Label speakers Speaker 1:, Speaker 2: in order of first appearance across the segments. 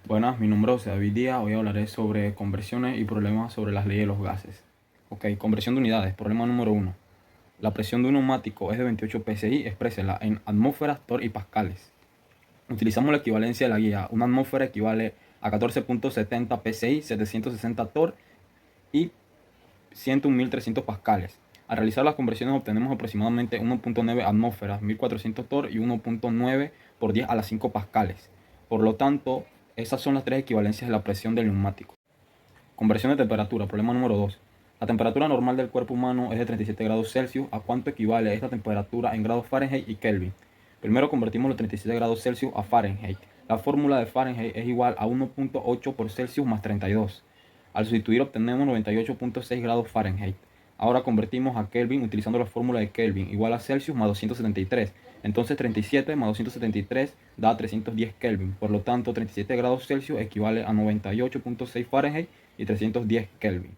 Speaker 1: Buenas, mi nombre es José David Díaz. Hoy hablaré sobre conversiones y problemas sobre las leyes de los gases. Ok, conversión de unidades. Problema número 1. La presión de un neumático es de 28 psi, exprésela en atmósferas, torr y pascales. Utilizamos la equivalencia de la guía. Una atmósfera equivale a 14.70 psi, 760 torr y 101.300 pascales. Al realizar las conversiones obtenemos aproximadamente 1.9 atmósferas, 1400 torr y 1.9 por 10 a la 5 pascales. Por lo tanto, esas son las tres equivalencias de la presión del neumático. Conversión de temperatura, problema número 2. La temperatura normal del cuerpo humano es de 37 grados Celsius. ¿A cuánto equivale esta temperatura en grados Fahrenheit y Kelvin? Primero convertimos los 37 grados Celsius a Fahrenheit. La fórmula de Fahrenheit es igual a 1.8 por Celsius más 32. Al sustituir obtenemos 98.6 grados Fahrenheit. Ahora convertimos a Kelvin utilizando la fórmula de Kelvin, igual a Celsius más 273. Entonces 37 más 273 da 310 Kelvin. Por lo tanto, 37 grados Celsius equivale a 98.6 Fahrenheit y 310 Kelvin.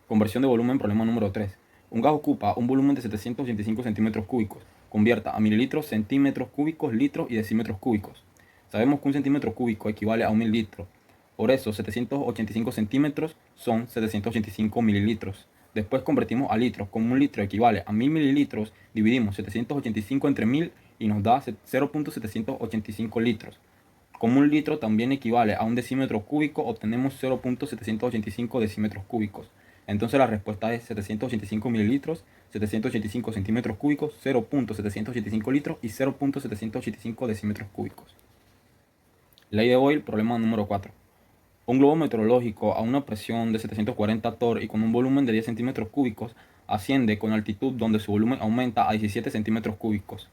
Speaker 1: Conversión de volumen, problema número 3. Un gas ocupa un volumen de 785 centímetros cúbicos. Convierta a mililitros, centímetros cúbicos, litros y decímetros cúbicos. Sabemos que un centímetro cúbico equivale a 1.000 litros. Por eso, 785 centímetros son 785 mililitros. Después convertimos a litros. Como un litro equivale a 1.000 mililitros, dividimos 785 entre 1.000 y nos da 0.785 litros. Como un litro también equivale a un decímetro cúbico, obtenemos 0.785 decímetros cúbicos. Entonces la respuesta es 785 mililitros, 785 centímetros cúbicos, 0.785 litros y 0.785 decímetros cúbicos. Ley de Boyle, problema número 4. Un globo meteorológico a una presión de 740 torr y con un volumen de 10 centímetros cúbicos asciende con altitud donde su volumen aumenta a 17 centímetros cúbicos.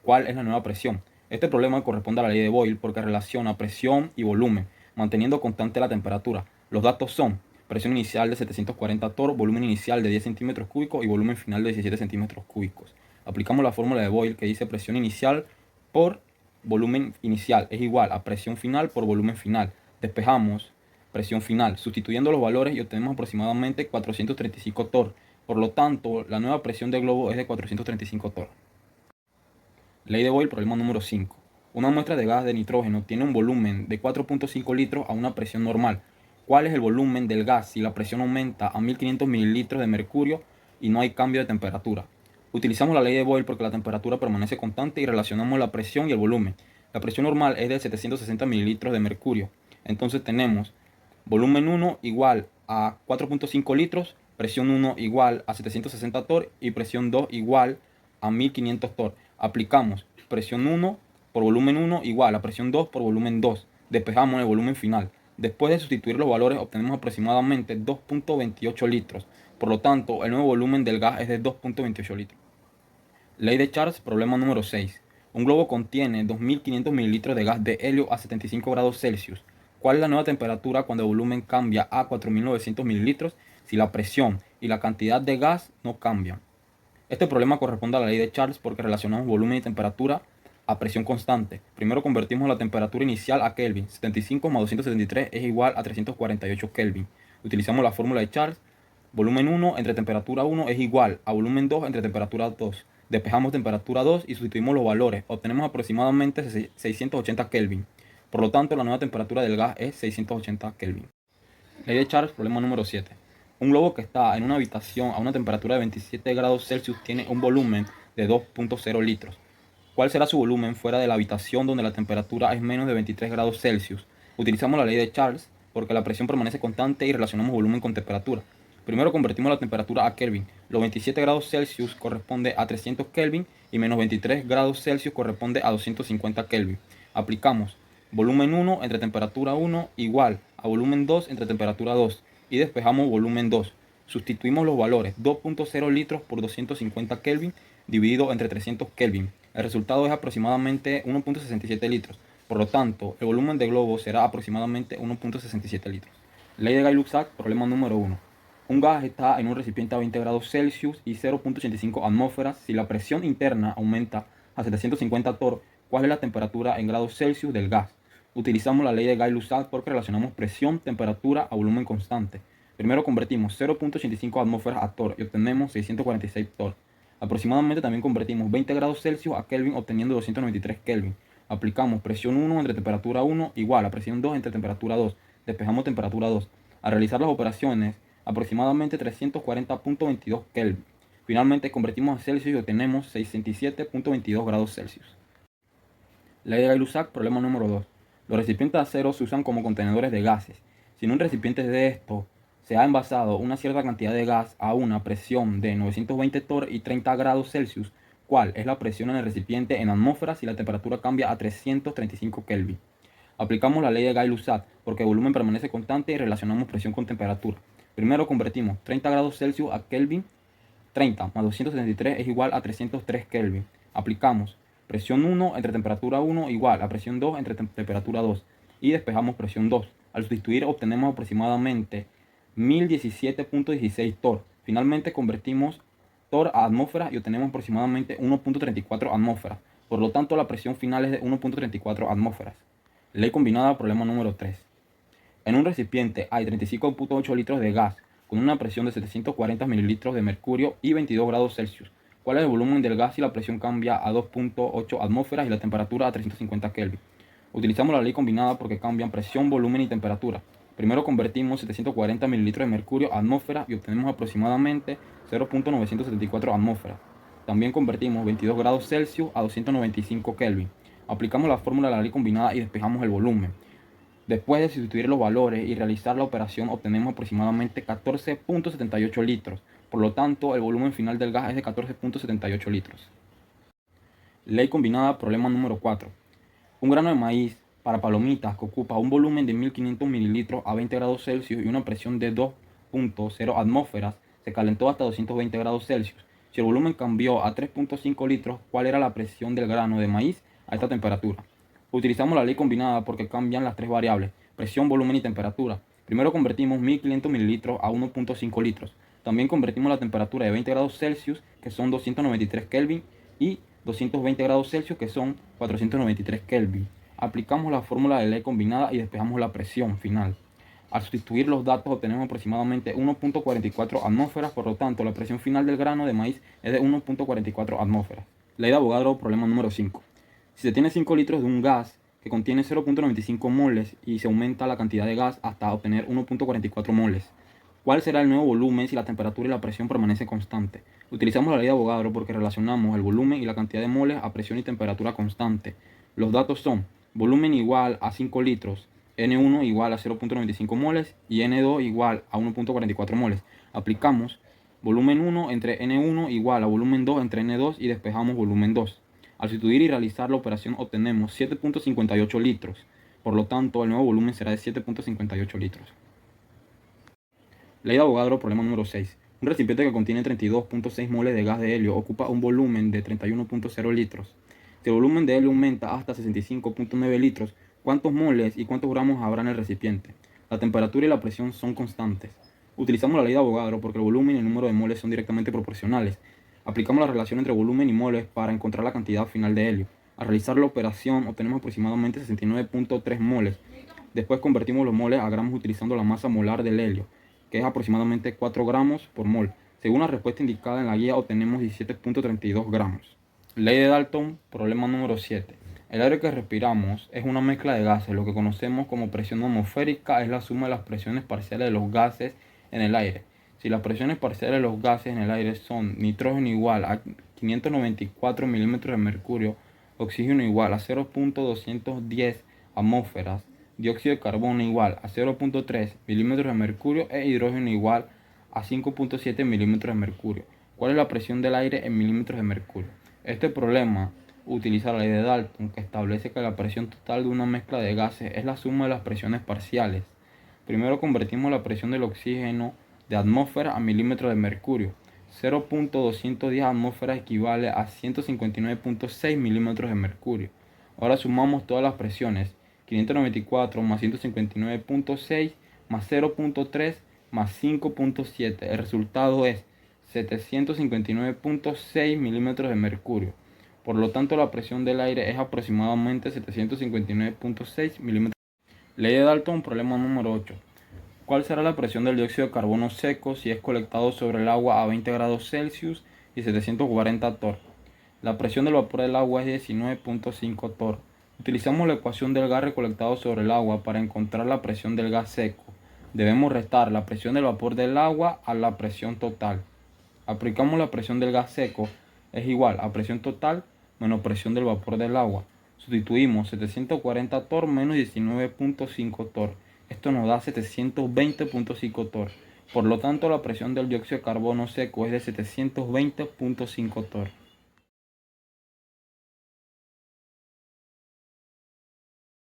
Speaker 1: ¿Cuál es la nueva presión? Este problema corresponde a la ley de Boyle porque relaciona presión y volumen, manteniendo constante la temperatura. Los datos son presión inicial de 740 torr, volumen inicial de 10 centímetros cúbicos y volumen final de 17 centímetros cúbicos. Aplicamos la fórmula de Boyle que dice presión inicial por volumen inicial es igual a presión final por volumen final. Despejamos presión final, sustituyendo los valores y obtenemos aproximadamente 435 torr. Por lo tanto, la nueva presión del globo es de 435 torr. Ley de Boyle, problema número 5. Una muestra de gas de nitrógeno tiene un volumen de 4.5 litros a una presión normal. ¿Cuál es el volumen del gas si la presión aumenta a 1500 mililitros de mercurio y no hay cambio de temperatura? Utilizamos la ley de Boyle porque la temperatura permanece constante y relacionamos la presión y el volumen. La presión normal es de 760 mililitros de mercurio. Entonces tenemos volumen 1 igual a 4.5 litros, presión 1 igual a 760 torr y presión 2 igual a 1500 torr. Aplicamos presión 1 por volumen 1 igual a presión 2 por volumen 2. Despejamos el volumen final. Después de sustituir los valores obtenemos aproximadamente 2.28 litros. Por lo tanto, el nuevo volumen del gas es de 2.28 litros. Ley de Charles, problema número 6. Un globo contiene 2.500 mililitros de gas de helio a 75 grados Celsius. ¿Cuál es la nueva temperatura cuando el volumen cambia a 4.900 mililitros si la presión y la cantidad de gas no cambian? Este problema corresponde a la ley de Charles porque relacionamos volumen y temperatura a presión constante. Primero convertimos la temperatura inicial a Kelvin. 75 más 273 es igual a 348 Kelvin. Utilizamos la fórmula de Charles. Volumen 1 entre temperatura 1 es igual a volumen 2 entre temperatura 2. Despejamos temperatura 2 y sustituimos los valores. Obtenemos aproximadamente 680 Kelvin. Por lo tanto, la nueva temperatura del gas es 680 Kelvin. Ley de Charles, problema número 7. Un globo que está en una habitación a una temperatura de 27 grados Celsius tiene un volumen de 2.0 litros. ¿Cuál será su volumen fuera de la habitación donde la temperatura es menos de 23 grados Celsius? Utilizamos la ley de Charles porque la presión permanece constante y relacionamos volumen con temperatura. Primero convertimos la temperatura a Kelvin. Los 27 grados Celsius corresponde a 300 Kelvin y menos 23 grados Celsius corresponde a 250 Kelvin. Aplicamos volumen 1 entre temperatura 1 igual a volumen 2 entre temperatura 2 y despejamos volumen 2. Sustituimos los valores 2.0 litros por 250 Kelvin dividido entre 300 Kelvin. El resultado es aproximadamente 1.67 litros. Por lo tanto, el volumen del globo será aproximadamente 1.67 litros. Ley de Gay-Lussac, problema número 1. Un gas está en un recipiente a 20 grados Celsius y 0.85 atmósferas. Si la presión interna aumenta a 750 torr, ¿cuál es la temperatura en grados Celsius del gas? Utilizamos la ley de Gay-Lussac porque relacionamos presión, temperatura a volumen constante. Primero convertimos 0.85 atmósferas a torr y obtenemos 646 torr. Aproximadamente también convertimos 20 grados Celsius a Kelvin obteniendo 293 Kelvin. Aplicamos presión 1 entre temperatura 1 igual a presión 2 entre temperatura 2. Despejamos temperatura 2. Al realizar las operaciones, aproximadamente 340.22 Kelvin. Finalmente convertimos a Celsius y obtenemos 67.22 grados Celsius. Ley de Gay-Lussac, problema número 2. Los recipientes de acero se usan como contenedores de gases. Si en un recipiente de estos se ha envasado una cierta cantidad de gas a una presión de 920 torr y 30 grados Celsius, ¿cuál es la presión en el recipiente en atmósferas si la temperatura cambia a 335 Kelvin? Aplicamos la ley de Gay-Lussac porque el volumen permanece constante y relacionamos presión con temperatura. Primero convertimos 30 grados Celsius a Kelvin. 30 más 273 es igual a 303 Kelvin. Aplicamos presión 1 entre temperatura 1 igual a presión 2 entre temperatura 2 y despejamos presión 2. Al sustituir obtenemos aproximadamente 1017.16 torr. Finalmente convertimos torr a atmósferas y obtenemos aproximadamente 1.34 atmósferas. Por lo tanto, la presión final es de 1.34 atmósferas. Ley combinada, problema número 3. En un recipiente hay 35.8 litros de gas con una presión de 740 mililitros de mercurio y 22 grados Celsius. ¿Cuál es el volumen del gas si la presión cambia a 2.8 atmósferas y la temperatura a 350 Kelvin? Utilizamos la ley combinada porque cambian presión, volumen y temperatura. Primero convertimos 740 mililitros de mercurio a atmósfera y obtenemos aproximadamente 0.974 atmósferas. También convertimos 22 grados Celsius a 295 Kelvin. Aplicamos la fórmula de la ley combinada y despejamos el volumen. Después de sustituir los valores y realizar la operación obtenemos aproximadamente 14.78 litros. Por lo tanto, el volumen final del gas es de 14.78 litros. Ley combinada, problema número 4. Un grano de maíz para palomitas que ocupa un volumen de 1500 mililitros a 20 grados Celsius y una presión de 2.0 atmósferas se calentó hasta 220 grados Celsius. Si el volumen cambió a 3.5 litros, ¿cuál era la presión del grano de maíz a esta temperatura? Utilizamos la ley combinada porque cambian las tres variables, presión, volumen y temperatura. Primero convertimos 1500 mililitros a 1.5 litros. También convertimos la temperatura de 20 grados Celsius, que son 293 Kelvin, y 220 grados Celsius, que son 493 Kelvin. Aplicamos la fórmula de ley combinada y despejamos la presión final. Al sustituir los datos obtenemos aproximadamente 1.44 atmósferas, por lo tanto la presión final del grano de maíz es de 1.44 atmósferas. Ley de Avogadro, problema número 5. Si se tiene 5 litros de un gas que contiene 0.95 moles y se aumenta la cantidad de gas hasta obtener 1.44 moles, ¿cuál será el nuevo volumen si la temperatura y la presión permanecen constantes? Utilizamos la ley de Avogadro porque relacionamos el volumen y la cantidad de moles a presión y temperatura constante. Los datos son volumen igual a 5 litros, N1 igual a 0.95 moles y N2 igual a 1.44 moles. Aplicamos volumen 1 entre N1 igual a volumen 2 entre N2 y despejamos volumen 2. Al sustituir y realizar la operación obtenemos 7.58 litros. Por lo tanto, el nuevo volumen será de 7.58 litros. Ley de Avogadro, problema número 6. Un recipiente que contiene 32.6 moles de gas de helio ocupa un volumen de 31.0 litros. Si el volumen de helio aumenta hasta 65.9 litros, ¿cuántos moles y cuántos gramos habrá en el recipiente? La temperatura y la presión son constantes. Utilizamos la ley de Avogadro porque el volumen y el número de moles son directamente proporcionales. Aplicamos la relación entre volumen y moles para encontrar la cantidad final de helio. Al realizar la operación obtenemos aproximadamente 69.3 moles. Después convertimos los moles a gramos utilizando la masa molar del helio, que es aproximadamente 4 gramos por mol. Según la respuesta indicada en la guía obtenemos 17.32 gramos. Ley de Dalton, problema número 7. El aire que respiramos es una mezcla de gases. Lo que conocemos como presión atmosférica es la suma de las presiones parciales de los gases en el aire. Si las presiones parciales de los gases en el aire son nitrógeno igual a 594 milímetros de mercurio, oxígeno igual a 0.210 atmósferas, dióxido de carbono igual a 0.3 milímetros de mercurio e hidrógeno igual a 5.7 milímetros de mercurio. ¿Cuál es la presión del aire en milímetros de mercurio? Este problema utiliza la ley de Dalton, que establece que la presión total de una mezcla de gases es la suma de las presiones parciales. Primero convertimos la presión del oxígeno de atmósfera a milímetros de mercurio. 0.210 atmósferas equivale a 159.6 milímetros de mercurio. Ahora sumamos todas las presiones. 594 más 159.6 más 0.3 más 5.7. El resultado es 759.6 milímetros de mercurio. Por lo tanto, la presión del aire es aproximadamente 759.6 milímetros. Ley de Dalton, problema número 8. ¿Cuál será la presión del dióxido de carbono seco si es colectado sobre el agua a 20 grados Celsius y 740 torr? La presión del vapor del agua es 19.5 torr. Utilizamos la ecuación del gas recolectado sobre el agua para encontrar la presión del gas seco. Debemos restar la presión del vapor del agua a la presión total. Aplicamos la presión del gas seco es igual a presión total menos presión del vapor del agua. Sustituimos 740 torr menos 19.5 torr. Esto nos da 720.5 torr. Por lo tanto, la presión del dióxido de carbono seco es de 720.5 torr.